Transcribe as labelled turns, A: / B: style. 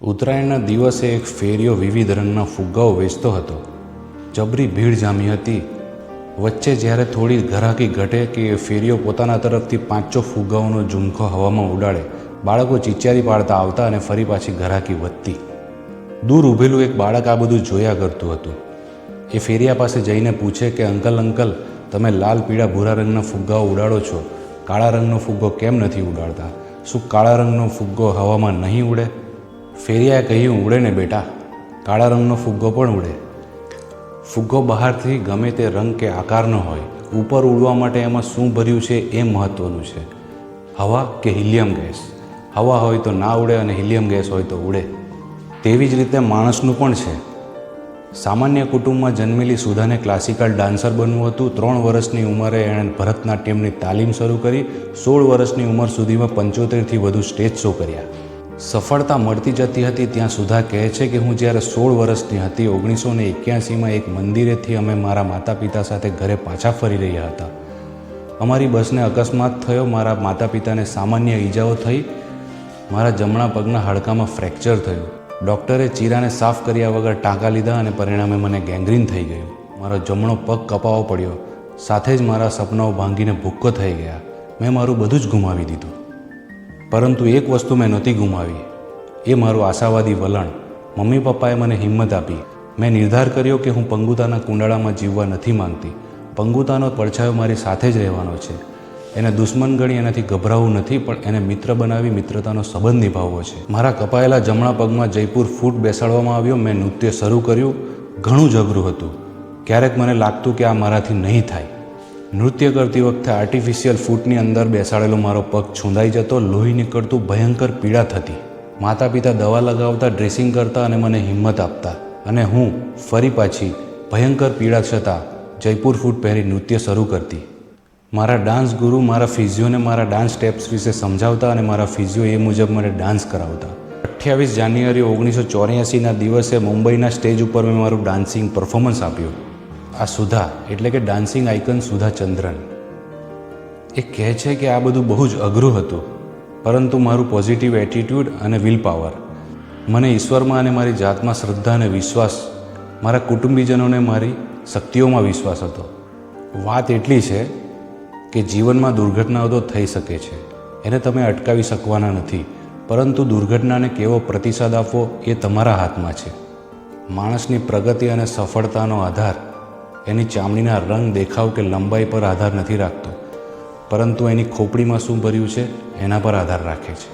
A: ઉત્તરાયણના દિવસે એક ફેરિયો વિવિધ રંગના ફુગ્ગાઓ વેચતો હતો. જબરી ભીડ જામી હતી. વચ્ચે જ્યારે થોડી ઘરાકી ઘટે કે એ ફેરિયો પોતાના તરફથી 5-6 ફુગ્ગાઓનો ઝુમખો હવામાં ઉડાડે, બાળકો ચીચિયારી પાડતા આવતા અને ફરી પાછી ઘરાકી વધતી. દૂર ઊભેલું એક બાળક આ બધું જોયા કરતું હતું. એ ફેરિયા પાસે જઈને પૂછે કે અંકલ, તમે લાલ પીળા ભૂરા રંગના ફુગ્ગાઓ ઉડાડો છો, કાળા રંગનો ફુગ્ગો કેમ નથી ઉડાડતા? શું કાળા રંગનો ફુગ્ગો હવામાં નહીં ઉડે? ફેરિયાએ કહ્યું, ઉડે ને બેટા, કાળા રંગનો ફુગ્ગો પણ ઉડે. ફુગ્ગો બહારથી ગમે તે રંગ કે આકારનો હોય, ઉપર ઉડવા માટે એમાં શું ભર્યું છે એ મહત્ત્વનું છે. હવા કે હિલિયમ ગેસ? હવા હોય તો ના ઉડે અને હિલિયમ ગેસ હોય તો ઉડે. તેવી જ રીતે માણસનું પણ છે. સામાન્ય કુટુંબમાં જન્મેલી સુધાને ક્લાસિકલ ડાન્સર બનવું હતું. 3 વર્ષની ઉંમરે એણે ભરતનાટ્યમની તાલીમ શરૂ કરી. 16 વર્ષની ઉંમર સુધીમાં 75થી વધુ સ્ટેજ શો કર્યા. સફળતા મળતી જતી હતી ત્યાં સુધા કહે છે કે હું જ્યારે 16 વર્ષની હતી, 1981માં એક મંદિરેથી અમે મારા માતા પિતા સાથે ઘરે પાછા ફરી રહ્યા હતા. અમારી બસને અકસ્માત થયો. મારા માતા પિતાને સામાન્ય ઈજાઓ થઈ. મારા જમણા પગના હાડકામાં ફ્રેક્ચર થયું. ડૉક્ટરે ચીરાને સાફ કર્યા વગર ટાંકા લીધા અને પરિણામે મને ગેંગ્રીન થઈ ગયું. મારો જમણો પગ કપાવવો પડ્યો. સાથે જ મારા સપનાઓ ભાંગીને ભૂક્કો થઈ ગયા. મેં મારું બધું જ ગુમાવી દીધું. પરંતુ એક વસ્તુ મેં નહોતી ગુમાવી, એ મારું આશાવાદી વલણ. મમ્મી પપ્પાએ મને હિંમત આપી. મેં નિર્ધાર કર્યો કે હું પંગુતાના કુંડાળામાં જીવવા નથી માંગતી. પંગુતાનો પડછાયો મારી સાથે જ રહેવાનો છે. એને દુશ્મન ગણી એનાથી ગભરાવું નથી, પણ એને મિત્ર બનાવી મિત્રતાનો સંબંધ નિભાવવો છે. મારા કપાયેલા જમણા પગમાં જયપુર ફૂટ બેસાડવામાં આવ્યો. મેં નૃત્ય શરૂ કર્યું. ઘણું જ અઘરું હતું. ક્યારેક મને લાગતું કે આ મારાથી નહીં થાય. નૃત્ય કરતી વખતે આર્ટિફિશિયલ ફૂટની અંદર બેસાડેલો મારો પગ છૂંદાઈ જતો, લોહી નીકળતું, ભયંકર પીડા થતી. માતા પિતા દવા લગાવતા, ડ્રેસિંગ કરતા અને મને હિંમત આપતા, અને હું ફરી પાછી ભયંકર પીડા છતાં જયપુર ફૂટ પહેરી નૃત્ય શરૂ કરતી. મારા ડાન્સ ગુરુ મારા ફિઝિયોને મારા ડાન્સ સ્ટેપ્સ વિશે સમજાવતા અને મારા ફિઝિયો એ મુજબ મને ડાન્સ કરાવતા. 28 જાન્યુઆરી 1984ના દિવસે મુંબઈના સ્ટેજ ઉપર મેં મારું ડાન્સિંગ પરફોર્મન્સ આપ્યું. આ સુધા એટલે કે ડાન્સિંગ આઇકન સુધા ચંદ્રન. એ કહે છે કે આ બધું બહુ જ અઘરું હતું, પરંતુ મારું પોઝિટિવ એટીટ્યૂડ અને વિલ પાવર, મને ઈશ્વરમાં અને મારી જાતમાં શ્રદ્ધા અને વિશ્વાસ, મારા કુટુંબીજનોને મારી શક્તિઓમાં વિશ્વાસ હતો. વાત એટલી છે કે જીવનમાં દુર્ઘટનાઓ તો થઈ શકે છે, એને તમે અટકાવી શકવાના નથી, પરંતુ દુર્ઘટનાને કેવો પ્રતિસાદ આપવો એ તમારા હાથમાં છે. માણસની પ્રગતિ અને સફળતાનો આધાર એની ચામડીના રંગ, દેખાવ કે લંબાઈ પર આધાર નથી રાખતો, પરંતુ એની ખોપડીમાં શું ભર્યું છે એના પર આધાર રાખે છે.